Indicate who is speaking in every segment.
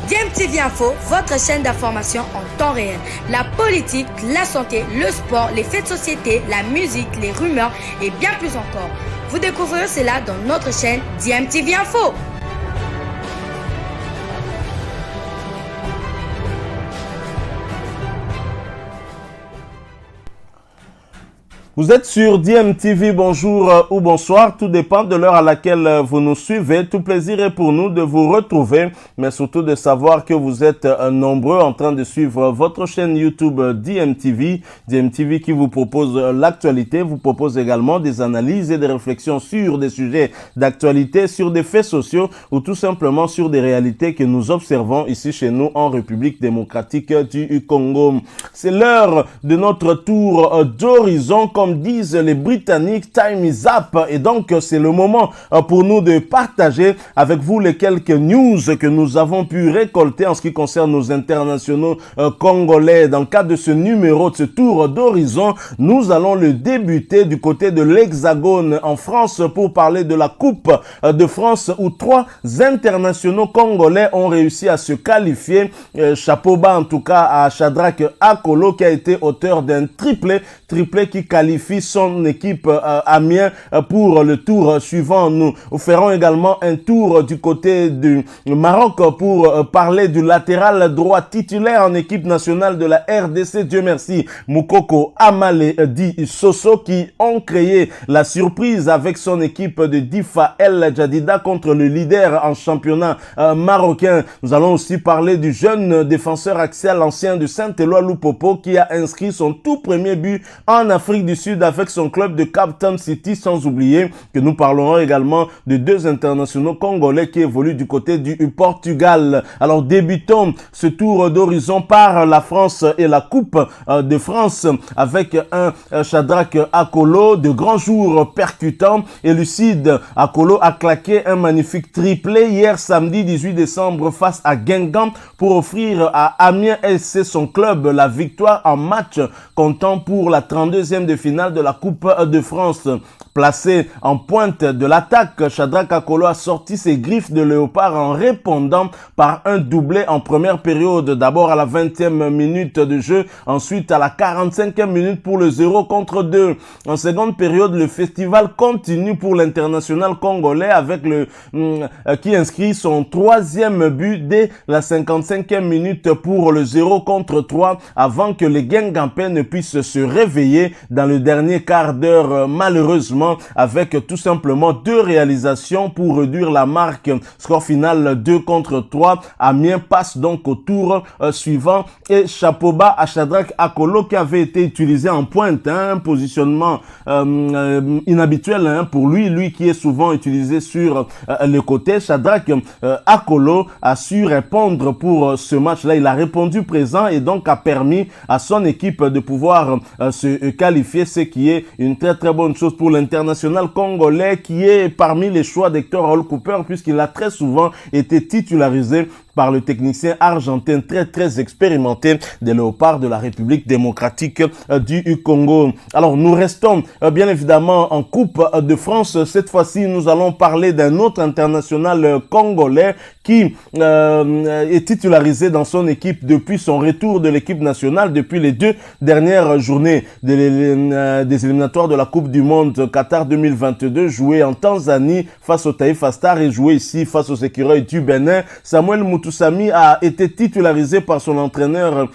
Speaker 1: DMTV Info, votre chaîne d'information en temps réel. La politique, la santé, le sport, les faits de société, la musique, les rumeurs et bien plus encore. Vous découvrirez cela dans notre chaîne DMTV Info.
Speaker 2: Vous êtes sur DMTV, bonjour ou bonsoir, tout dépend de l'heure à laquelle vous nous suivez. Tout plaisir est pour nous de vous retrouver, mais surtout de savoir que vous êtes nombreux en train de suivre votre chaîne YouTube DMTV. DMTV qui vous propose l'actualité, vous propose également des analyses et des réflexions sur des sujets d'actualité, sur des faits sociaux ou tout simplement sur des réalités que nous observons ici chez nous en République démocratique du Congo. C'est l'heure de notre tour d'horizon, comme disent les Britanniques, time is up. Et donc, c'est le moment pour nous de partager avec vous les quelques news que nous avons pu récolter en ce qui concerne nos internationaux congolais. Dans le cadre de ce numéro, de ce tour d'horizon, nous allons le débuter du côté de l'Hexagone en France pour parler de la Coupe de France où 3 internationaux congolais ont réussi à se qualifier. Chapeau bas en tout cas à Shadrack Akolo qui a été auteur d'un triplé qui qualifie son équipe Amiens pour le tour suivant. Nous ferons également un tour du côté du Maroc pour parler du latéral droit titulaire en équipe nationale de la RDC, Dieu merci, Moukoko Amale Di Soso, qui ont créé la surprise avec son équipe de Difa El Jadida contre le leader en championnat marocain. Nous allons aussi parler du jeune défenseur axial ancien de Saint-Éloi Lupopo qui a inscrit son tout premier but en Afrique du Sud avec son club de Cape Town City, sans oublier que nous parlerons également de 2 internationaux congolais qui évoluent du côté du Portugal. Alors débutons ce tour d'horizon par la France et la Coupe de France avec un Shadrack Akolo de grands jours percutants et lucides. Akolo a claqué un magnifique triplé hier samedi 18 décembre face à Guingamp pour offrir à Amiens SC, son club, la victoire en match comptant pour la 32e de finale de la Coupe de France. Placé en pointe de l'attaque, Shadrack Akolo a sorti ses griffes de léopard en répondant par un doublé en première période. D'abord à la 20e minute de jeu, ensuite à la 45e minute pour le 0-2. En seconde période, le festival continue pour l'international congolais avec qui inscrit son 3e but dès la 55e minute pour le 0-3 avant que les Guingampais ne puissent se réveiller dans le dernier quart d'heure, malheureusement, avec tout simplement 2 réalisations pour réduire la marque. Score final 2-3. Amiens passe donc au tour suivant et chapeau bas à Shadrack Akolo qui avait été utilisé en pointe, un positionnement inhabituel pour lui qui est souvent utilisé sur le côté. Shadrack Akolo a su répondre pour ce match-là. Il a répondu présent et donc a permis à son équipe de pouvoir se qualifier, ce qui est une très bonne chose pour l'international congolais qui est parmi les choix d'Hector Raoul Cooper puisqu'il a très souvent été titularisé par le technicien argentin très expérimenté des Léopards de la République démocratique du Congo. Alors nous restons bien évidemment en Coupe de France. Cette fois-ci, nous allons parler d'un autre international congolais qui est titularisé dans son équipe depuis son retour de l'équipe nationale, depuis les 2 dernières journées des éliminatoires de la Coupe du Monde Qatar 2022, joué en Tanzanie face au Taifa Stars et joué ici face aux écureuils du Bénin. Samuel Mutusami a été titularisé par son entraîneur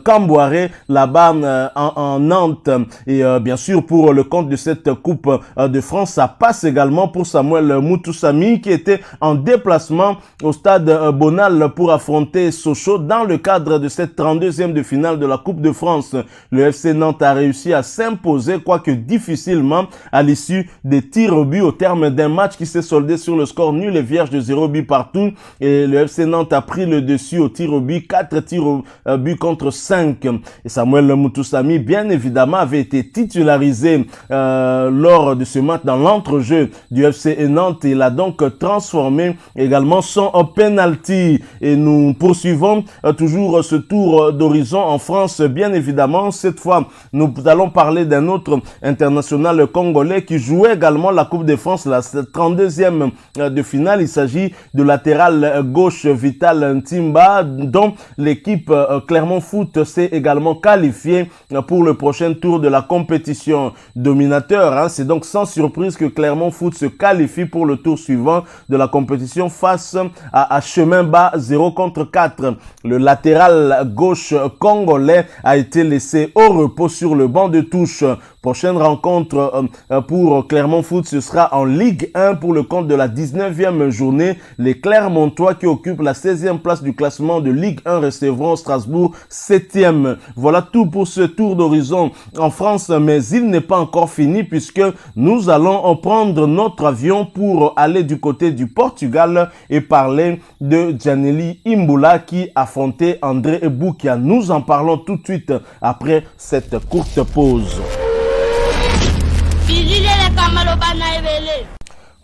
Speaker 2: Kambouaré là-bas en Nantes. Et bien sûr, pour le compte de cette Coupe de France, ça passe également pour Samuel Mutusami qui était en déplacement au stade Bonal pour affronter Sochaux dans le cadre de cette 32e de finale de la Coupe de France. Le FC Nantes a réussi à s'imposer, quoique difficilement, à l'issue des tirs au but au terme d'un match qui s'est soldé sur le score nul et vierge de 0 but partout. Et le FC Nantes a pris le dessus au tir au but, 4 tirs au but contre 5. Et Samuel Mutusami, bien évidemment, avait été titularisé lors de ce match dans l'entrejeu du FC Nantes. Il a donc transformé également son penalty. Et nous poursuivons toujours ce tour d'horizon en France, bien évidemment. Cette fois, nous allons parler d'un autre international congolais qui jouait également la Coupe de France, la 32e de finale. Il s'agit de latéral gauche Vital Vital Ntimba, dont l'équipe Clermont Foot s'est également qualifiée pour le prochain tour de la compétition dominateur. Hein. C'est donc sans surprise que Clermont Foot se qualifie pour le tour suivant de la compétition face à Chemin Bas 0-4. Le latéral gauche congolais a été laissé au repos sur le banc de touche. Prochaine rencontre pour Clermont Foot, ce sera en Ligue 1 pour le compte de la 19e journée. Les Clermontois qui occupent la 16e place du classement de Ligue 1 recevront Strasbourg 7e. Voilà tout pour ce tour d'horizon en France, mais il n'est pas encore fini puisque nous allons prendre notre avion pour aller du côté du Portugal et parler de Gianelli Imbula qui affrontait André Boukia. Nous en parlons tout de suite après cette courte pause.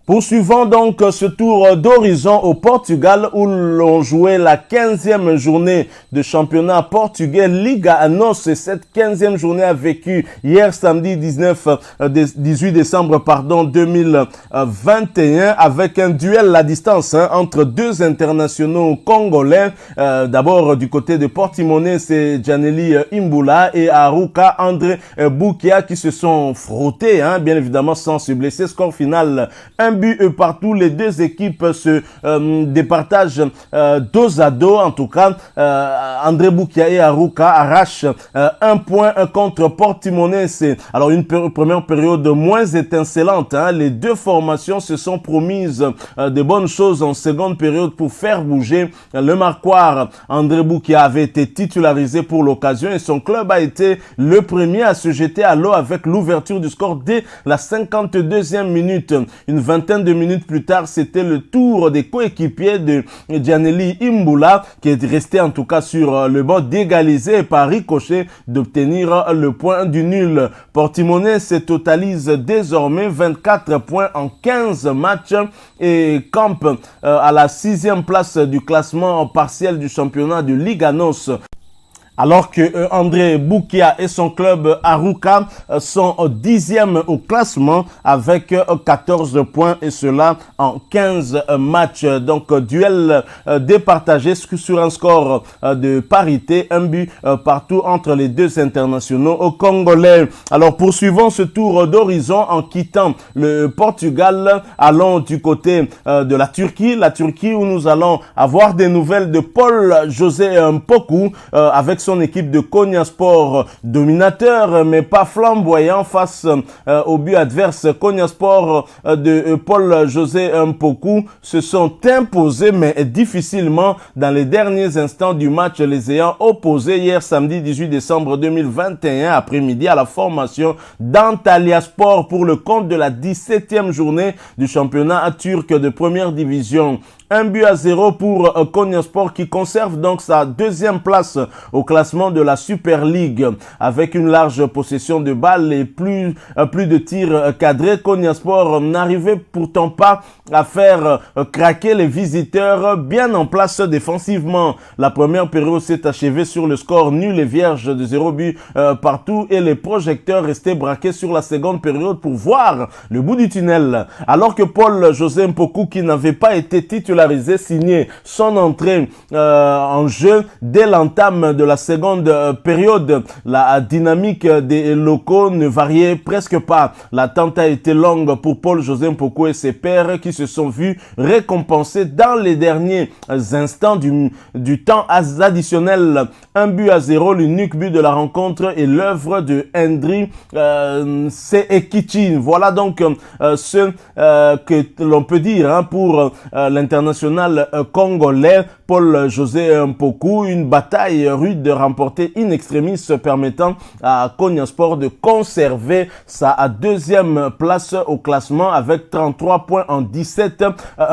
Speaker 2: Poursuivons donc ce tour d'horizon au Portugal où l'on jouait la 15e journée de championnat portugais Liga NOS. Et cette 15e journée a vécu hier samedi 18 décembre 2021 avec un duel à distance entre deux internationaux congolais. D'abord du côté de Portimonense, c'est Gianelli Imbula et Aruka André Boukia qui se sont frottés, bien évidemment sans se blesser. Score final 1 but partout. Les deux équipes se départagent dos à dos. En tout cas, André Boukia et Aruka arrachent un point contre Portimonense. Alors une première période moins étincelante. Les deux formations se sont promises de bonnes choses en seconde période pour faire bouger le marquoir. André Boukia avait été titularisé pour l'occasion et son club a été le premier à se jeter à l'eau avec l'ouverture du score dès la 52e minute. Une vingtaine de minutes plus tard, c'était le tour des coéquipiers de Gianelli Imbula qui est resté en tout cas sur le banc d'égaliser et par ricochet d'obtenir le point du nul. Portimonense totalise désormais 24 points en 15 matchs et campe à la 6e place du classement partiel du championnat de Liga NOS. Alors que André Boukia et son club Aruka sont 10e au classement avec 14 points et cela en 15 matchs. Donc duel départagé sur un score de parité, un but partout entre les deux internationaux congolais. Alors poursuivons ce tour d'horizon en quittant le Portugal. Allons du côté de la Turquie où nous allons avoir des nouvelles de Paul José Mpoku avec son équipe de Konyaspor dominateur mais pas flamboyant face au but adverse. Konyaspor de Paul José Mpoku se sont imposés mais difficilement dans les derniers instants du match, les ayant opposés hier samedi 18 décembre 2021 après-midi à la formation d'Antalyaspor pour le compte de la 17e journée du championnat turc de première division. 1-0 pour Konyaspor qui conserve donc sa 2e place au classement de la Super League avec une large possession de balles et plus de tirs cadrés. Konyaspor n'arrivait pourtant pas à faire craquer les visiteurs bien en place défensivement. La première période s'est achevée sur le score nul et vierge de 0 but partout et les projecteurs restaient braqués sur la seconde période pour voir le bout du tunnel. Alors que Paul José Mpoku, qui n'avait pas été titularisé, signé son entrée en jeu dès l'entame de la seconde période. La dynamique des locaux ne variait presque pas. L'attente a été longue pour Paul José Mpoku et ses pairs qui se sont vus récompensés dans les derniers instants du temps additionnel. 1-0, l'unique but de la rencontre est l'œuvre de Hendry Seekichi. Voilà donc ce que l'on peut dire pour l'international congolais Paul José Mpoku. Une bataille rude remportée in extremis permettant à Konyaspor de conserver sa 2e place au classement avec 33 points en 17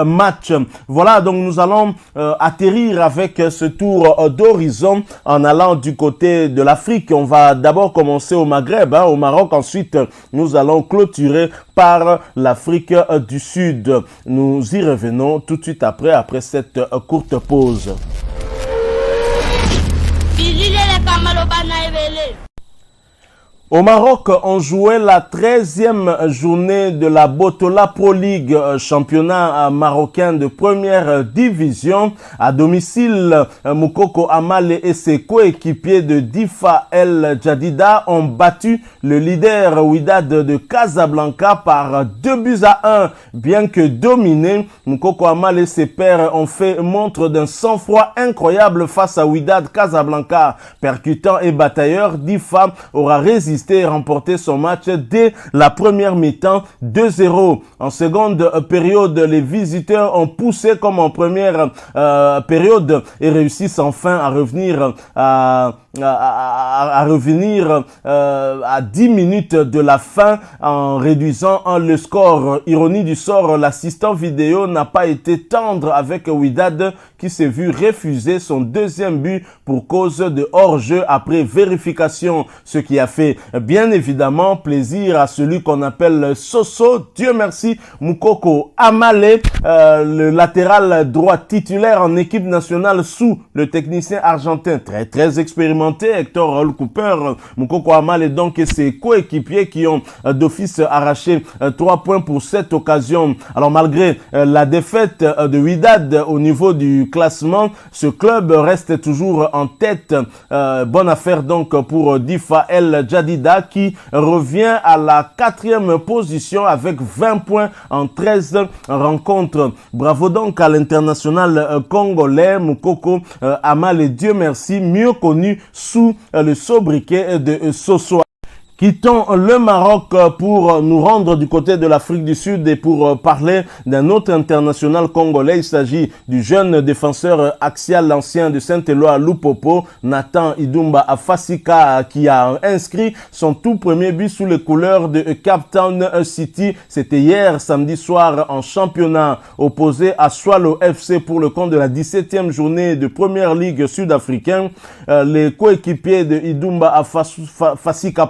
Speaker 2: matchs. Voilà, donc nous allons atterrir avec ce tour d'horizon en allant du côté de l'Afrique. On va d'abord commencer au Maghreb, au Maroc. Ensuite, nous allons clôturer par l'Afrique du Sud. Nous y revenons tout de suite après cette courte pause. Au Maroc, on jouait la 13e journée de la Botola Pro League, championnat marocain de première division. À domicile, Moukoko Amale et ses coéquipiers de Difa El Jadida ont battu le leader Wydad de Casablanca par 2-1. Bien que dominés, Moukoko Amale et ses pairs ont fait montre d'un sang-froid incroyable face à Wydad Casablanca. Percutant et batailleur, Difa aura résisté et remporté son match dès la première mi-temps 2-0. En seconde période, les visiteurs ont poussé comme en première période et réussissent enfin à revenir à 10 minutes de la fin en réduisant le score. Ironie du sort, l'assistant vidéo n'a pas été tendre avec Wydad qui s'est vu refuser son deuxième but pour cause de hors-jeu après vérification, ce qui a fait bien évidemment plaisir à celui qu'on appelle Soso. Dieu merci, Moukoko Amale, le latéral droit titulaire en équipe nationale sous le technicien argentin très expérimenté Hector Raúl Cooper. Moukoko Amale donc et ses coéquipiers qui ont d'office arraché 3 points pour cette occasion. Alors malgré la défaite de Wydad au niveau du classement, ce club reste toujours en tête. Bonne affaire donc pour Difa El Jadida qui revient à la 4e position avec 20 points en 13 rencontres. Bravo donc à l'international congolais Moukoko Amale, Dieu merci, mieux connu sous le sobriquet de Soso. Quittons le Maroc pour nous rendre du côté de l'Afrique du Sud et pour parler d'un autre international congolais. Il s'agit du jeune défenseur axial, l'ancien de Saint-Éloi Lupopo, Nathan Idumba Afasika, qui a inscrit son tout premier but sous les couleurs de Cape Town City. C'était hier, samedi soir, en championnat, opposé à Swallow FC pour le compte de la 17e journée de Première Ligue sud-africaine. Les coéquipiers de Idumba Afasika,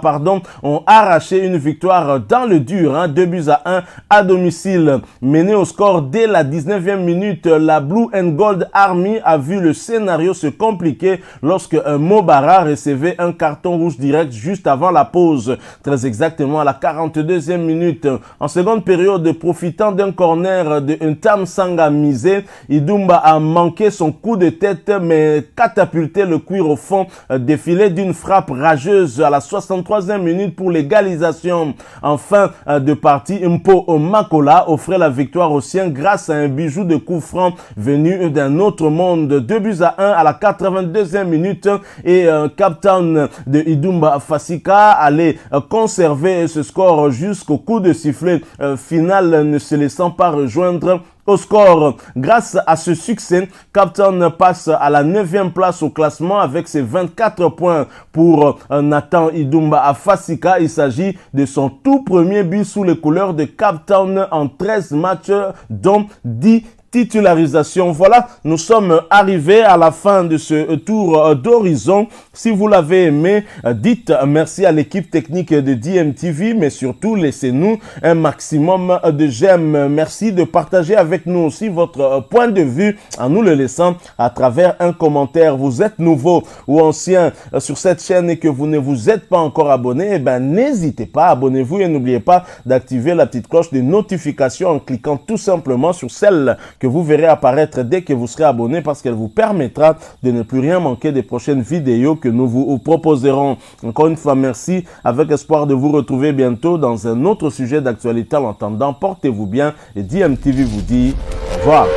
Speaker 2: ont arraché une victoire dans le dur, 2-1 à domicile. Mené au score dès la 19e minute, la Blue and Gold Army a vu le scénario se compliquer lorsque Mobara recevait un carton rouge direct juste avant la pause, très exactement à la 42e minute. En seconde période, profitant d'un corner de Ntam Sanga Misé, Idumba a manqué son coup de tête mais catapulté le cuir au fond, défilé d'une frappe rageuse à la 63e minute pour l'égalisation. En fin de partie, Mpo Makola offrait la victoire aux siens grâce à un bijou de coup franc venu d'un autre monde. 2-1 à la 82e minute et Cape Town de Idumba Afasika allait conserver ce score jusqu'au coup de sifflet final, ne se laissant pas rejoindre au score. Grâce à ce succès, Cape Town passe à la 9e place au classement avec ses 24 points. Pour Nathan Idumba Afasika, il s'agit de son tout premier but sous les couleurs de Cape Town en 13 matchs, dont 10 titularisation. Voilà, nous sommes arrivés à la fin de ce tour d'horizon. Si vous l'avez aimé, dites merci à l'équipe technique de DMTV, mais surtout laissez-nous un maximum de j'aime. Merci de partager avec nous aussi votre point de vue en nous le laissant à travers un commentaire. Vous êtes nouveau ou ancien sur cette chaîne et que vous ne vous êtes pas encore abonné, eh ben n'hésitez pas, abonnez-vous et n'oubliez pas d'activer la petite cloche de notification en cliquant tout simplement sur celle que vous verrez apparaître dès que vous serez abonné, parce qu'elle vous permettra de ne plus rien manquer des prochaines vidéos que nous vous proposerons. Encore une fois, merci, avec espoir de vous retrouver bientôt dans un autre sujet d'actualité. En attendant, portez-vous bien et DMTV vous dit au revoir.